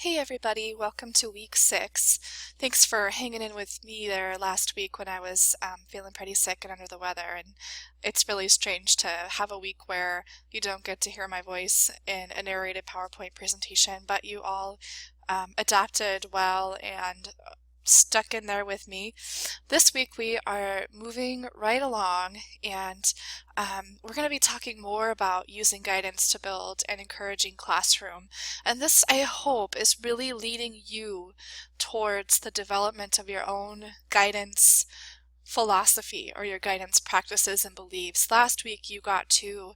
Hey everybody, welcome to week 6. Thanks for hanging in with me there last week when I was feeling pretty sick and under the weather. And it's really strange to have a week where you don't get to hear my voice in a narrated PowerPoint presentation, but you all adapted well and stuck in there with me. This week we are moving right along and we're going to be talking more about using guidance to build an encouraging classroom. And this, I hope, is really leading you towards the development of your own guidance philosophy or your guidance practices and beliefs. Last week you got to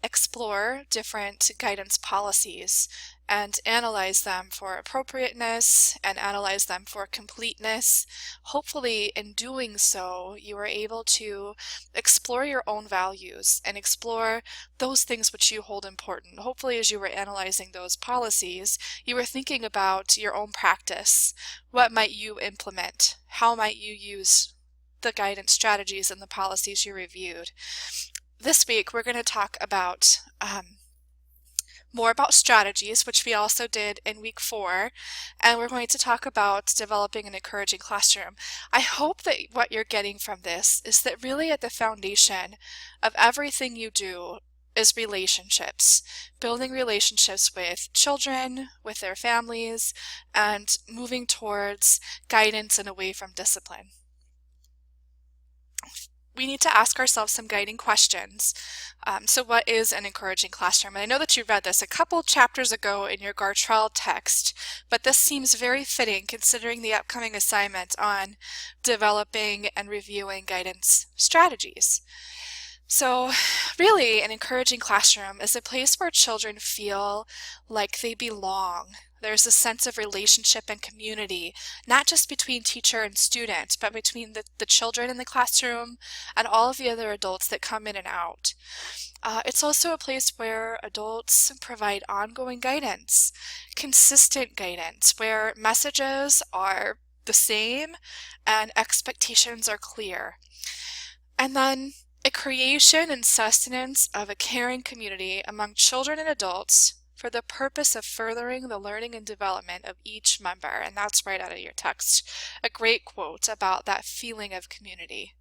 explore different guidance policies and analyze them for appropriateness and analyze them for completeness. Hopefully, in doing so, you are able to explore your own values and explore those things which you hold important. Hopefully, as you were analyzing those policies, you were thinking about your own practice. What might you implement? How might you use the guidance strategies and the policies you reviewed? This week, we're going to talk about more about strategies, which we also did in week 4, and we're going to talk about developing an encouraging classroom. I hope that what you're getting from this is that really at the foundation of everything you do is relationships, building relationships with children, with their families, and moving towards guidance and away from discipline. We need to ask ourselves some guiding questions. So what is an encouraging classroom? And I know that you read this a couple chapters ago in your Gartrell text, but this seems very fitting considering the upcoming assignment on developing and reviewing guidance strategies. So really, an encouraging classroom is a place where children feel like they belong. There's a sense of relationship and community, not just between teacher and student, but between the children in the classroom and all of the other adults that come in and out. It's also a place where adults provide ongoing guidance, consistent guidance, where messages are the same and expectations are clear. And then a creation and sustenance of a caring community among children and adults for the purpose of furthering the learning and development of each member. And that's right out of your text. A great quote about that feeling of community.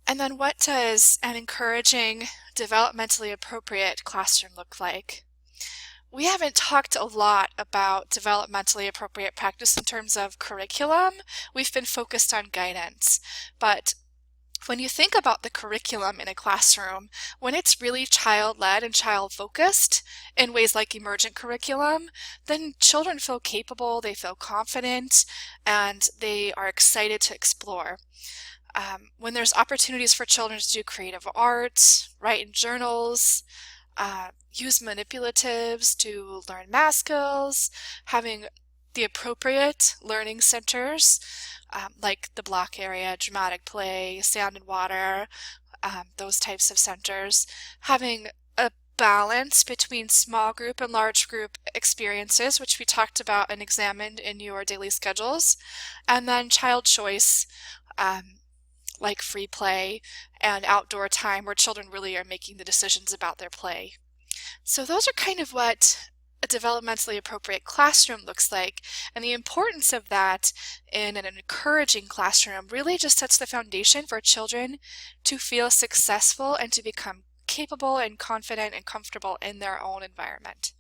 And then what does an encouraging, developmentally appropriate classroom look like? We haven't talked a lot about developmentally appropriate practice in terms of curriculum. We've been focused on guidance, but when you think about the curriculum in a classroom, when it's really child-led and child-focused in ways like emergent curriculum, then children feel capable, they feel confident, and they are excited to explore. When there's opportunities for children to do creative art, write in journals, use manipulatives to learn math skills, having the appropriate learning centers, like the block area, dramatic play, sound and water, those types of centers, having a balance between small group and large group experiences, which we talked about and examined in your daily schedules, and then child choice, like free play and outdoor time where children really are making the decisions about their play. So those are kind of what a developmentally appropriate classroom looks like, and the importance of that in an encouraging classroom really just sets the foundation for children to feel successful and to become capable and confident and comfortable in their own environment.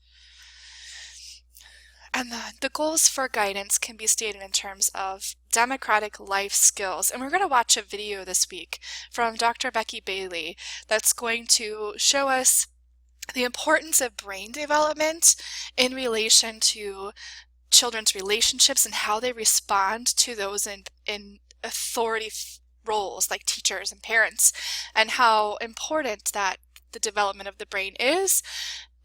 And the goals for guidance can be stated in terms of democratic life skills. And we're going to watch a video this week from Dr. Becky Bailey that's going to show us the importance of brain development in relation to children's relationships and how they respond to those in authority roles like teachers and parents, and how important that the development of the brain is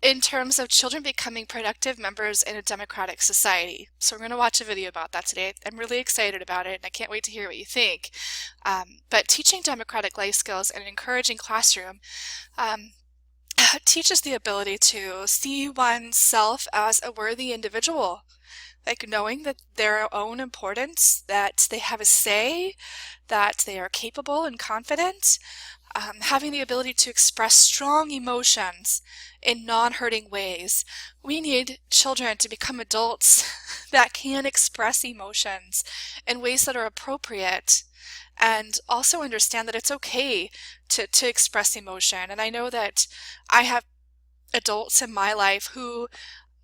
in terms of children becoming productive members in a democratic society. So we're going to watch a video about that today. I'm really excited about it and I can't wait to hear what you think. But teaching democratic life skills in an encouraging classroom teaches the ability to see oneself as a worthy individual, like knowing that their own importance, that they have a say, that they are capable and confident, having the ability to express strong emotions in non-hurting ways. We need children to become adults that can express emotions in ways that are appropriate and also understand that it's okay to express emotion. And I know that I have adults in my life who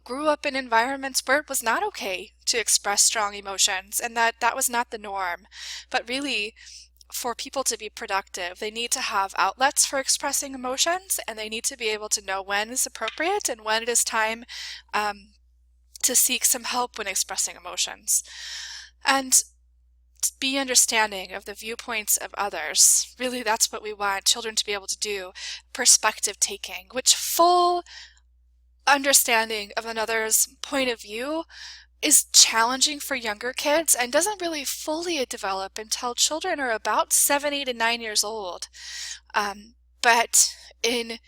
grew up in environments where it was not okay to express strong emotions and that was not the norm. But really, for people to be productive, they need to have outlets for expressing emotions, and they need to be able to know when is appropriate and when it is time to seek some help when expressing emotions. And be understanding of the viewpoints of others. Really, that's what we want children to be able to do. Perspective taking, which full understanding of another's point of view is challenging for younger kids and doesn't really fully develop until children are about 7, 8, and 9 years old. But in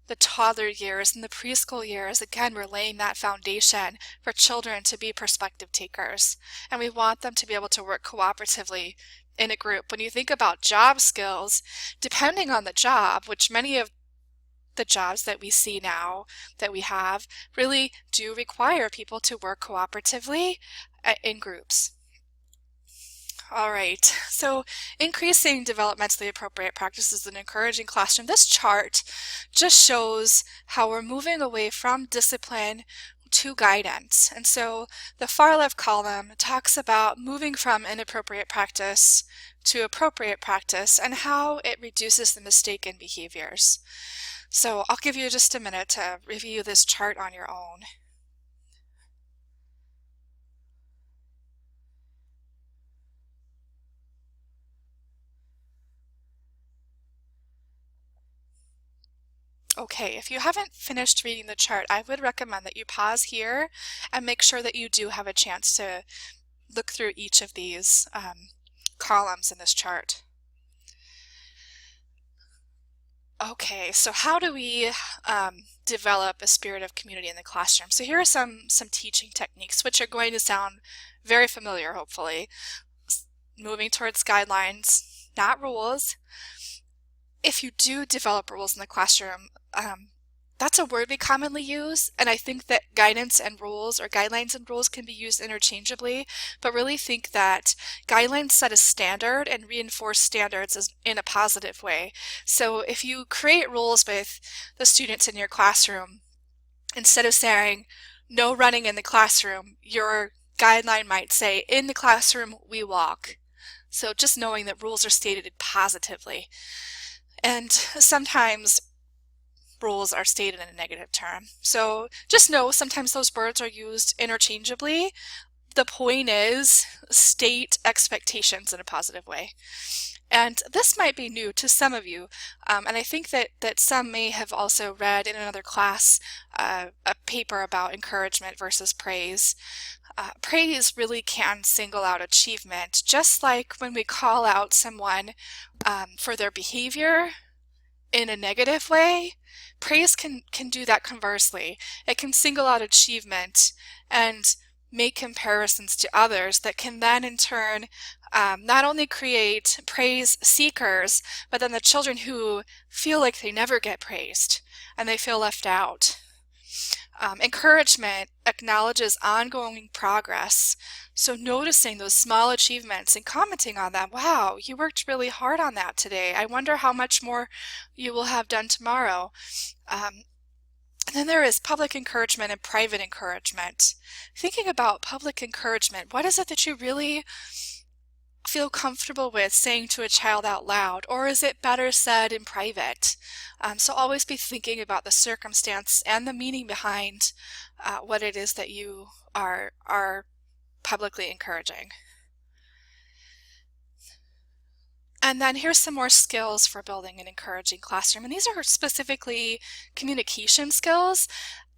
the toddler years and the preschool years, again, we're laying that foundation for children to be perspective takers. And we want them to be able to work cooperatively in a group. When you think about job skills, depending on the job, which many of the jobs that we see now that we have really do require people to work cooperatively in groups. All right, so increasing developmentally appropriate practices and encouraging classroom. This chart just shows how we're moving away from discipline to guidance. And so the far left column talks about moving from inappropriate practice to appropriate practice and how it reduces the mistaken behaviors. So I'll give you just a minute to review this chart on your own. Okay, if you haven't finished reading the chart, I would recommend that you pause here and make sure that you do have a chance to look through each of these columns in this chart. Okay, so how do we develop a spirit of community in the classroom? So here are some teaching techniques, which are going to sound very familiar, hopefully. Moving towards guidelines, not rules. If you do develop rules in the classroom, that's a word we commonly use, and I think that guidance and rules or guidelines and rules can be used interchangeably, but really think that guidelines set a standard and reinforce standards in a positive way. So if you create rules with the students in your classroom, instead of saying no running in the classroom, your guideline might say in the classroom we walk. So just knowing that rules are stated positively. And sometimes rules are stated in a negative term. So just know sometimes those words are used interchangeably. The point is state expectations in a positive way. And this might be new to some of you, and I think that some may have also read in another class a paper about encouragement versus praise. Praise really can single out achievement, just like when we call out someone for their behavior in a negative way. Praise can do that conversely. It can single out achievement and make comparisons to others that can then in turn not only create praise seekers, but then the children who feel like they never get praised and they feel left out. Encouragement acknowledges ongoing progress. So noticing those small achievements and commenting on them. Wow, you worked really hard on that today. I wonder how much more you will have done tomorrow. And then there is public encouragement and private encouragement. Thinking about public encouragement, what is it that you really feel comfortable with saying to a child out loud, or is it better said in private? So always be thinking about the circumstance and the meaning behind what it is that you are publicly encouraging. And then here's some more skills for building an encouraging classroom. And these are specifically communication skills.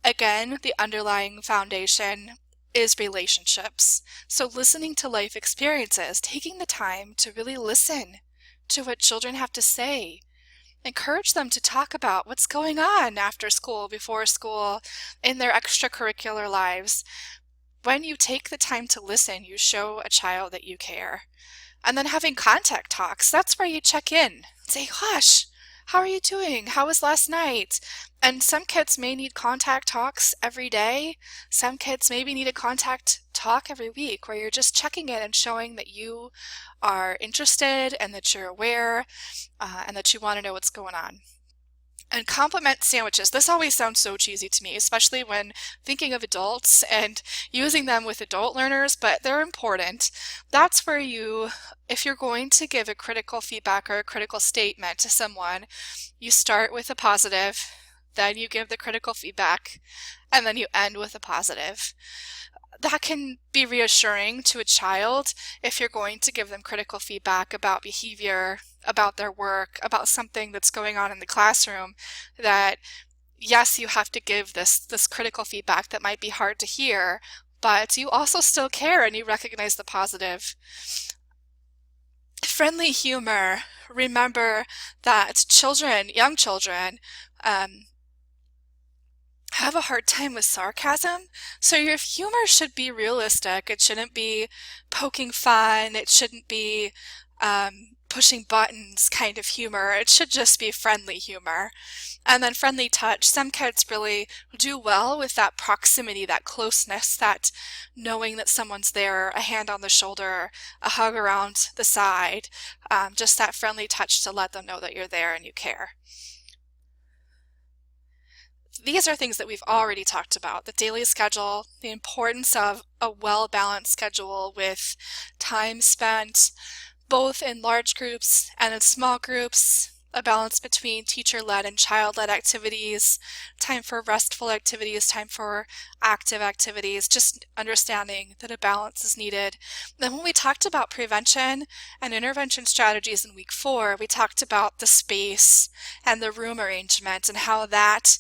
Again, the underlying foundation is relationships. So listening to life experiences, taking the time to really listen to what children have to say. Encourage them to talk about what's going on after school, before school, in their extracurricular lives. When you take the time to listen, you show a child that you care. And then having contact talks, that's where you check in. Say, gosh, How are you doing? How was last night? And some kids may need contact talks every day. Some kids maybe need a contact talk every week where you're just checking in and showing that you are interested and that you're aware and that you want to know what's going on. And compliment sandwiches. This always sounds so cheesy to me, especially when thinking of adults and using them with adult learners, but they're important. That's where you, if you're going to give a critical feedback or a critical statement to someone, you start with a positive, then you give the critical feedback, and then you end with a positive. That can be reassuring to a child if you're going to give them critical feedback about behavior, about their work, about something that's going on in the classroom, that yes, you have to give this critical feedback that might be hard to hear, but you also still care and you recognize the positive. Friendly humor. Remember that young children, have a hard time with sarcasm. So your humor should be realistic. It shouldn't be poking fun. It shouldn't be pushing buttons kind of humor. It should just be friendly humor. And then friendly touch. Some kids really do well with that proximity, that closeness, that knowing that someone's there, a hand on the shoulder, a hug around the side, just that friendly touch to let them know that you're there and you care. These are things that we've already talked about: the daily schedule, the importance of a well-balanced schedule with time spent both in large groups and in small groups, a balance between teacher-led and child-led activities, time for restful activities, time for active activities, just understanding that a balance is needed. Then when we talked about prevention and intervention strategies in week 4, we talked about the space and the room arrangement and how that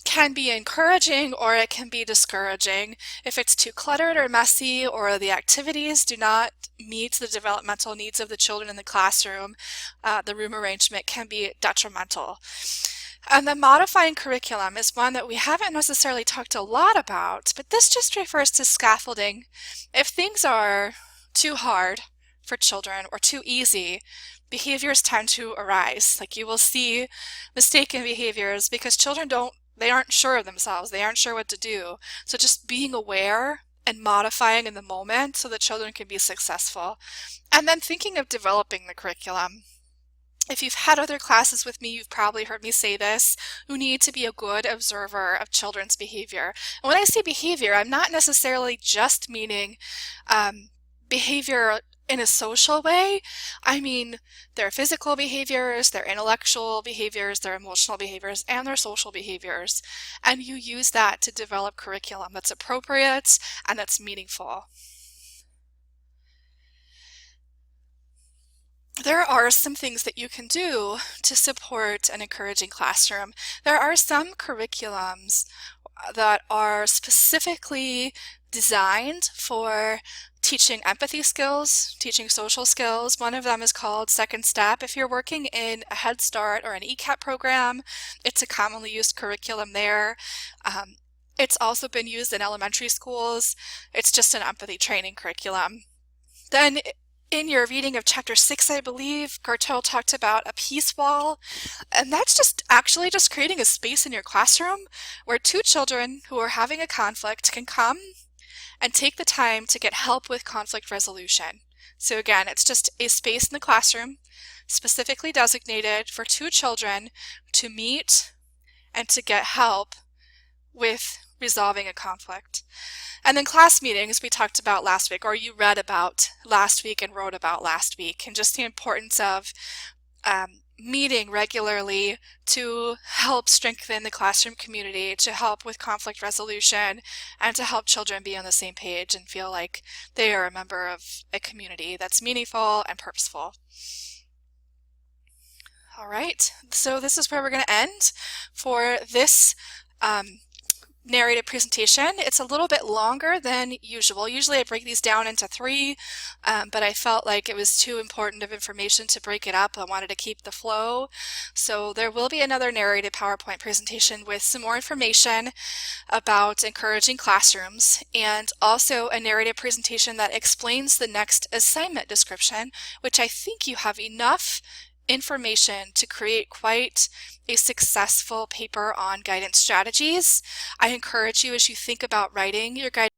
can be encouraging or it can be discouraging. If it's too cluttered or messy or the activities do not meet the developmental needs of the children in the classroom, the room arrangement can be detrimental. And the modifying curriculum is one that we haven't necessarily talked a lot about, but this just refers to scaffolding. If things are too hard for children or too easy, behaviors tend to arise. Like you will see mistaken behaviors because children they aren't sure of themselves. They aren't sure what to do. So just being aware and modifying in the moment so that children can be successful. And then thinking of developing the curriculum. If you've had other classes with me, you've probably heard me say this. You need to be a good observer of children's behavior. And when I say behavior, I'm not necessarily just meaning behavior in a social way. I mean their physical behaviors, their intellectual behaviors, their emotional behaviors, and their social behaviors. And you use that to develop curriculum that's appropriate and that's meaningful. There are some things that you can do to support an encouraging classroom. There are some curriculums that are specifically designed for teaching empathy skills, teaching social skills. One of them is called Second Step. If you're working in a Head Start or an ECAP program, it's a commonly used curriculum there. It's also been used in elementary schools. It's just an empathy training curriculum. Then in your reading of chapter 6, I believe, Gartel talked about a peace wall, and that's just creating a space in your classroom where two children who are having a conflict can come and take the time to get help with conflict resolution. So again, it's just a space in the classroom specifically designated for two children to meet and to get help with resolving a conflict. And then class meetings we talked about last week, or you read about last week and wrote about last week, and just the importance of meeting regularly to help strengthen the classroom community, to help with conflict resolution, and to help children be on the same page and feel like they are a member of a community that's meaningful and purposeful. All right, so this is where we're going to end for this narrated presentation. It's a little bit longer than usual. Usually I break these down into 3, but I felt like it was too important of information to break it up. I wanted to keep the flow. So there will be another narrated PowerPoint presentation with some more information about encouraging classrooms, and also a narrated presentation that explains the next assignment description, which I think you have enough information to create quite a successful paper on guidance strategies. I encourage you, as you think about writing your guidance